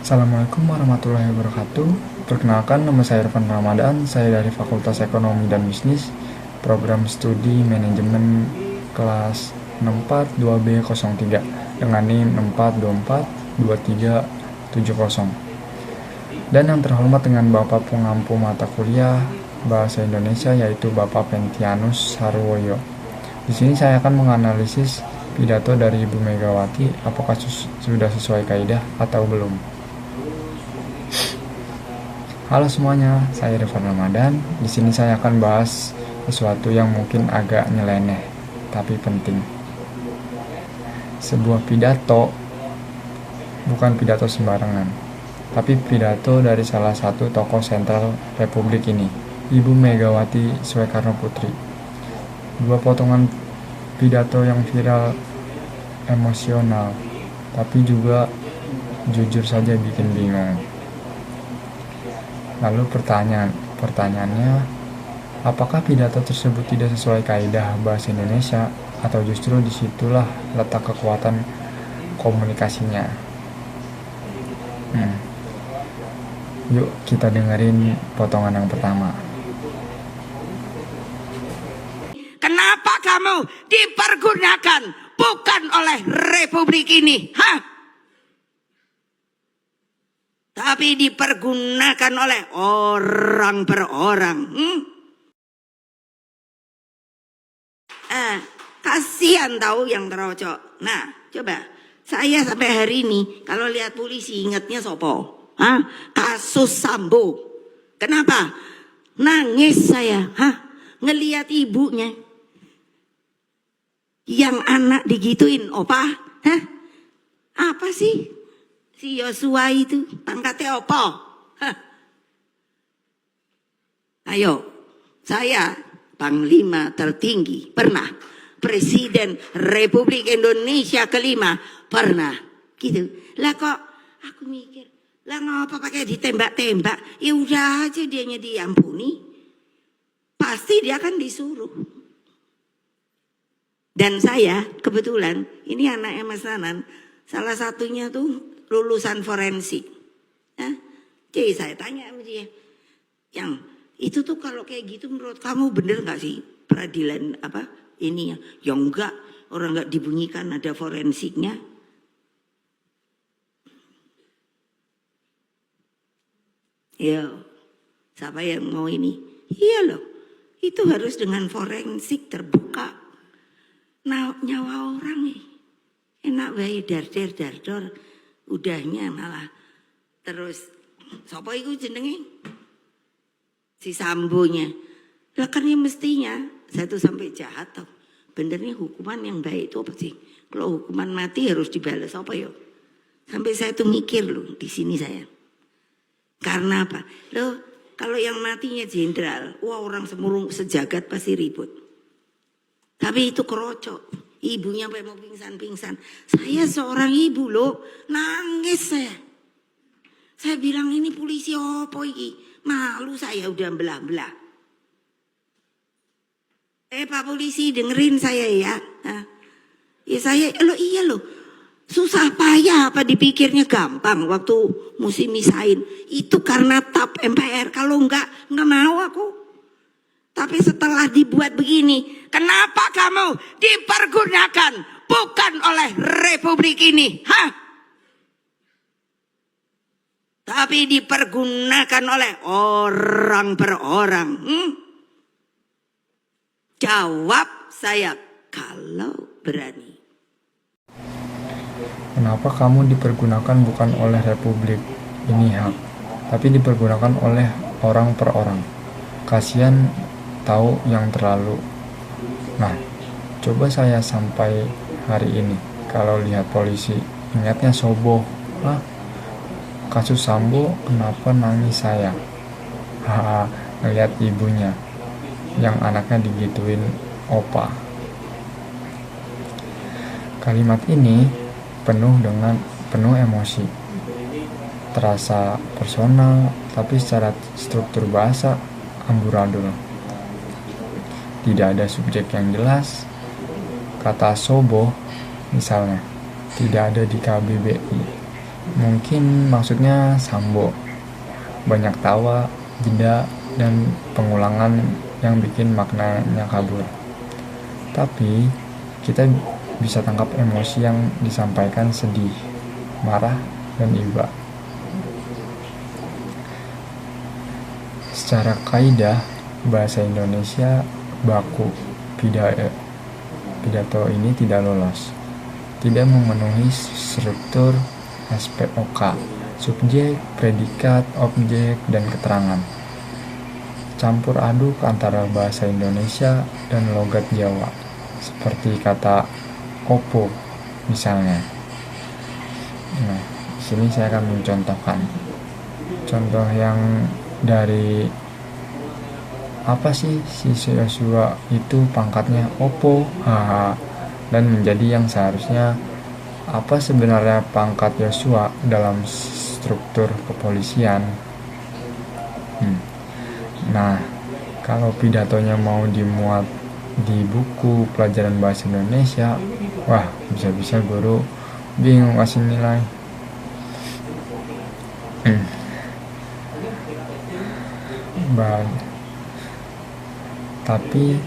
Assalamualaikum warahmatullahi wabarakatuh. Perkenalkan, nama saya Irfan Ramadan. Saya dari Fakultas Ekonomi dan Bisnis, Program Studi Manajemen kelas 642B03 dengan NIM 6424237. Dan yang terhormat dengan Bapak Pengampu Mata Kuliah Bahasa Indonesia, yaitu Bapak Pentianus Sarwoyo. Di sini saya akan menganalisis pidato dari Ibu Megawati, apakah sudah sesuai kaidah atau belum. Halo semuanya, saya Irfan Ramadan. Di sini saya akan bahas sesuatu yang mungkin agak nyeleneh, tapi penting. Sebuah pidato bukan pidato sembarangan, tapi pidato dari salah satu tokoh sentral Republik ini, Ibu Megawati Soekarno Putri. Dua potongan pidato yang viral, emosional, tapi juga jujur saja bikin bingung. Lalu pertanyaannya, apakah pidato tersebut tidak sesuai kaidah bahasa Indonesia, atau justru disitulah letak kekuatan komunikasinya? Yuk kita dengerin potongan yang pertama. Kenapa kamu dipergunakan bukan oleh Republik ini? Tapi dipergunakan oleh orang per orang. Kasihan tahu yang terocok. Nah, coba saya sampai hari ini kalau lihat polisi ingatnya sopo? Kasus Sambo. Kenapa? Nangis saya, ngelihat ibunya yang anak digituin, opa, apa sih si Yosua itu pangkatnya opo? Ayo, saya Panglima tertinggi pernah, Presiden Republik Indonesia kelima pernah, gitu. Lah kok aku mikir, lah ngapa pakai ditembak-tembak? Ya udah aja dianya diampuni, pasti dia akan disuruh. Dan saya kebetulan ini anaknya Mas Nanan, salah satunya tuh lulusan forensik. Jadi saya tanya sama dia, yang itu tuh kalau kayak gitu menurut kamu bener nggak sih peradilan apa ini ya? Ya enggak, orang nggak dibunyikan ada forensiknya. Ya, siapa yang mau ini? Iya loh, itu harus dengan forensik terbuka. Nah, nyawa orang nih enak bae dar-dar, udahnya malah terus sapa iku jenenge si Sambonya. Lah kan ya mestinya satu sampai jahat toh. Benernya hukuman yang baik itu apa sih? Kalau hukuman mati harus dibalas apa ya? Sampai saya tuh mikir loh di sini saya. Karena apa? Loh, kalau yang matinya jenderal, wah orang semurung sejagat pasti ribut. Tapi itu kerocok. Ibunya sampai mau pingsan-pingsan. Saya seorang ibu loh, nangis saya. Saya bilang ini polisi apa ini? Malu saya udah belah-belah. Pak polisi dengerin saya ya. Ya saya, iya loh. Susah payah apa dipikirnya gampang waktu mesti misahin. Itu karena TAP MPR. Kalau enggak mau aku. Tapi setelah dibuat begini, kenapa kamu dipergunakan bukan oleh Republik ini? Tapi dipergunakan oleh orang per orang. Jawab saya kalau berani. Kenapa kamu dipergunakan bukan oleh Republik ini hak, tapi dipergunakan oleh orang per orang? Kasihan tahu yang terlalu. Nah, coba saya sampai hari ini kalau lihat polisi ingatnya sobo. Kasus Sambo, kenapa nangis saya? Ngelihat ibunya yang anaknya digituin opa. Kalimat ini penuh emosi, terasa personal, tapi secara struktur bahasa amburadul. Tidak ada subjek yang jelas. Kata sobo misalnya tidak ada di KBBI. Mungkin maksudnya Sambo, banyak tawa, jeda, dan pengulangan yang bikin maknanya kabur. Tapi kita bisa tangkap emosi yang disampaikan, sedih, marah, dan iba. Secara kaidah bahasa Indonesia baku, pidato ini tidak lolos, tidak memenuhi struktur SPOK, subjek, predikat, objek, dan keterangan. Campur aduk antara bahasa Indonesia dan logat Jawa, seperti kata opo misalnya. Nah, di sini saya akan mencontohkan contoh yang dari apa sih, si Yosua itu pangkatnya opo, haha, dan menjadi yang seharusnya apa sebenarnya pangkat Yosua dalam struktur kepolisian. Nah, kalau pidatonya mau dimuat di buku pelajaran bahasa Indonesia, wah, bisa-bisa guru bingung kasih nilai. Tapi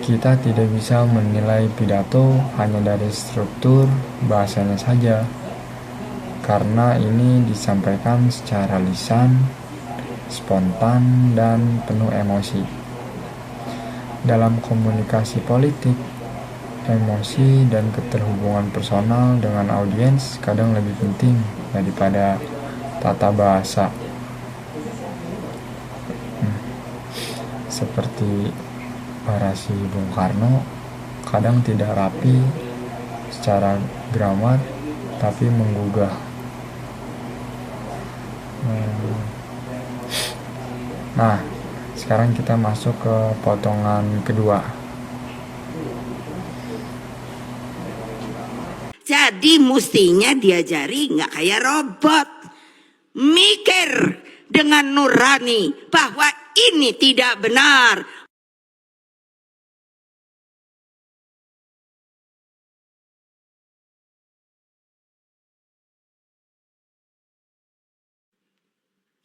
kita tidak bisa menilai pidato hanya dari struktur bahasanya saja, karena ini disampaikan secara lisan, spontan, dan penuh emosi. Dalam komunikasi politik, emosi dan keterhubungan personal dengan audiens kadang lebih penting daripada tata bahasa. Seperti orasi Bung Karno, kadang tidak rapi secara grammar tapi menggugah. Nah, sekarang kita masuk ke potongan kedua. Jadi mestinya diajari nggak kayak robot, mikir dengan nurani bahwa ini tidak benar.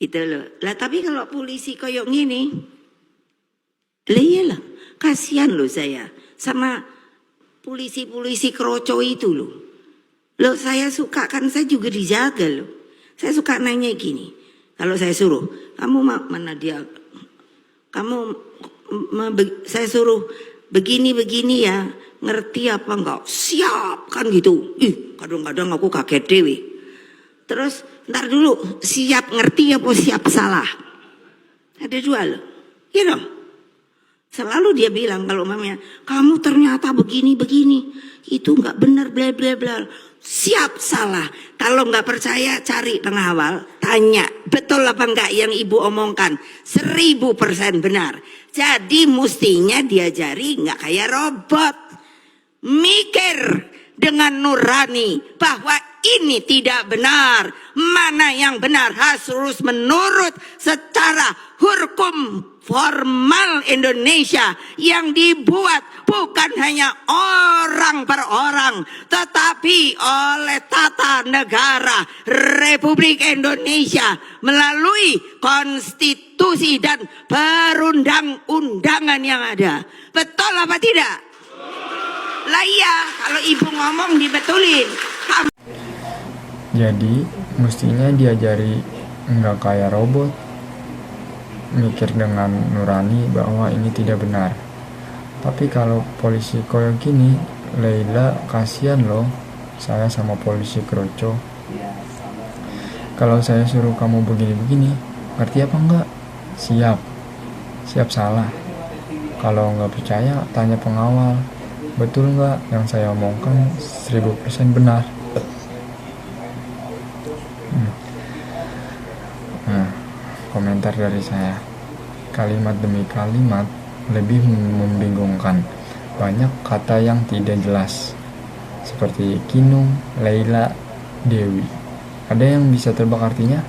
Gitu loh. Lah tapi kalau polisi koyok gini, lah iyalah, kasihan loh saya sama polisi-polisi kroco itu loh. Loh saya suka, kan saya juga dijaga loh. Saya suka nanya gini, kalau saya suruh, kamu mana dia? Saya suruh begini-begini ya, ngerti apa enggak? Siap kan gitu. Kadang-kadang aku kaget dewe. Terus ntar dulu, siap ngerti apa siap salah? Ada dua loh. Iya dong. Selalu dia bilang kalau mamanya, kamu ternyata begini-begini, itu nggak benar, bla bla bla. Siap salah. Kalau nggak percaya cari pengawal, tanya betul apa enggak yang ibu omongkan. 1000% benar. Jadi mestinya diajari nggak kayak robot, mikir dengan nurani bahwa ini tidak benar, mana yang benar harus menurut secara hukum formal Indonesia yang dibuat bukan hanya orang per orang, tetapi oleh tata negara Republik Indonesia melalui konstitusi dan perundang-undangan yang ada. Betul apa tidak? Lah iya, kalau ibu ngomong dibetulin. Jadi mestinya diajari nggak kayak robot, mikir dengan nurani bahwa ini tidak benar. Tapi kalau polisi koyo gini, Leila kasihan loh, saya sama polisi kroco. Kalau saya suruh kamu begini-begini, ngerti apa enggak? Siap salah. Kalau nggak percaya, tanya pengawal, betul nggak yang saya omongkan 1000% benar? Nah, komentar dari saya, kalimat demi kalimat lebih membingungkan. Banyak kata yang tidak jelas, seperti Kinung, Leila, Dewi. Ada yang bisa tebak artinya,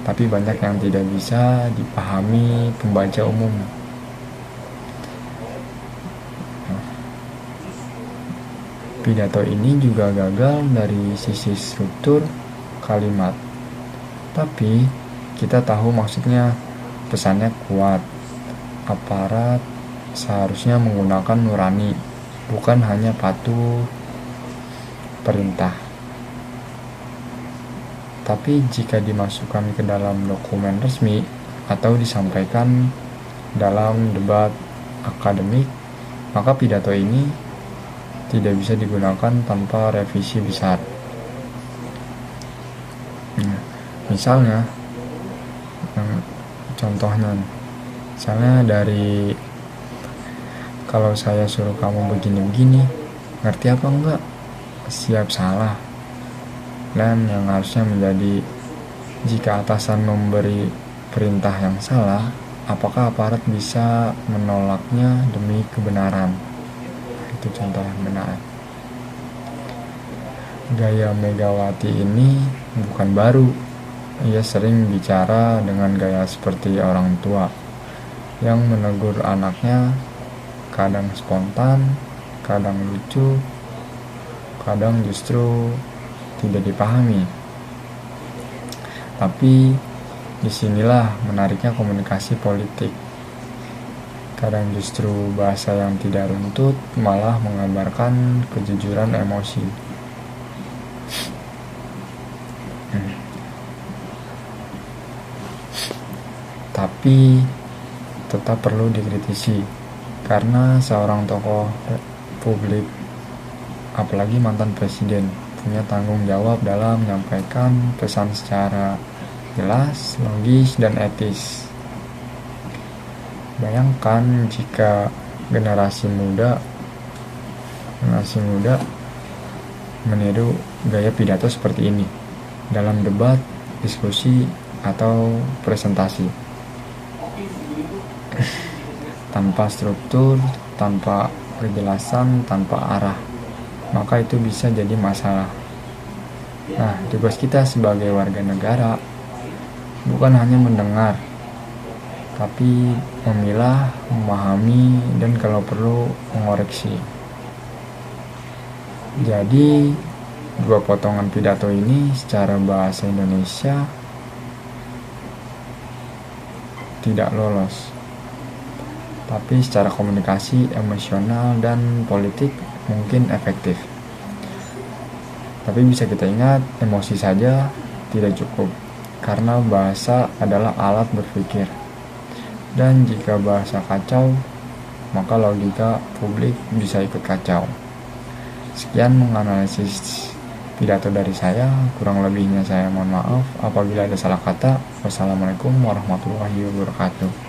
tapi banyak yang tidak bisa dipahami pembaca umum. Pidato ini juga gagal dari sisi struktur kalimat. Tapi kita tahu maksudnya, pesannya kuat. Aparat seharusnya menggunakan nurani, bukan hanya patuh perintah. Tapi jika dimasukkan ke dalam dokumen resmi atau disampaikan dalam debat akademik, maka pidato ini tidak bisa digunakan tanpa revisi besar. Misalnya, contohnya, misalnya dari kalau saya suruh kamu begini-begini, ngerti apa enggak? Siap salah. Dan yang harusnya menjadi, jika atasan memberi perintah yang salah, apakah aparat bisa menolaknya demi kebenaran? Itu contoh yang benar. Gaya Megawati ini bukan baru. Ia sering bicara dengan gaya seperti orang tua yang menegur anaknya, kadang spontan, kadang lucu, kadang justru tidak dipahami. Tapi disinilah menariknya komunikasi politik. Kadang justru bahasa yang tidak runtut malah menggambarkan kejujuran emosi. Tapi tetap perlu dikritisi, karena seorang tokoh publik, apalagi mantan presiden, punya tanggung jawab dalam menyampaikan pesan secara jelas, logis, dan etis. Bayangkan jika generasi muda meniru gaya pidato seperti ini dalam debat, diskusi, atau presentasi. Tanpa struktur, tanpa kejelasan, tanpa arah, maka itu bisa jadi masalah. Nah, tugas kita sebagai warga negara bukan hanya mendengar, tapi memilah, memahami, dan kalau perlu mengoreksi. Jadi, dua potongan pidato ini secara bahasa Indonesia tidak lolos, tapi secara komunikasi, emosional, dan politik mungkin efektif. Tapi bisa kita ingat, emosi saja tidak cukup, karena bahasa adalah alat berpikir. Dan jika bahasa kacau, maka logika publik bisa ikut kacau. Sekian menganalisis pidato dari saya, kurang lebihnya saya mohon maaf apabila ada salah kata. Wassalamualaikum warahmatullahi wabarakatuh.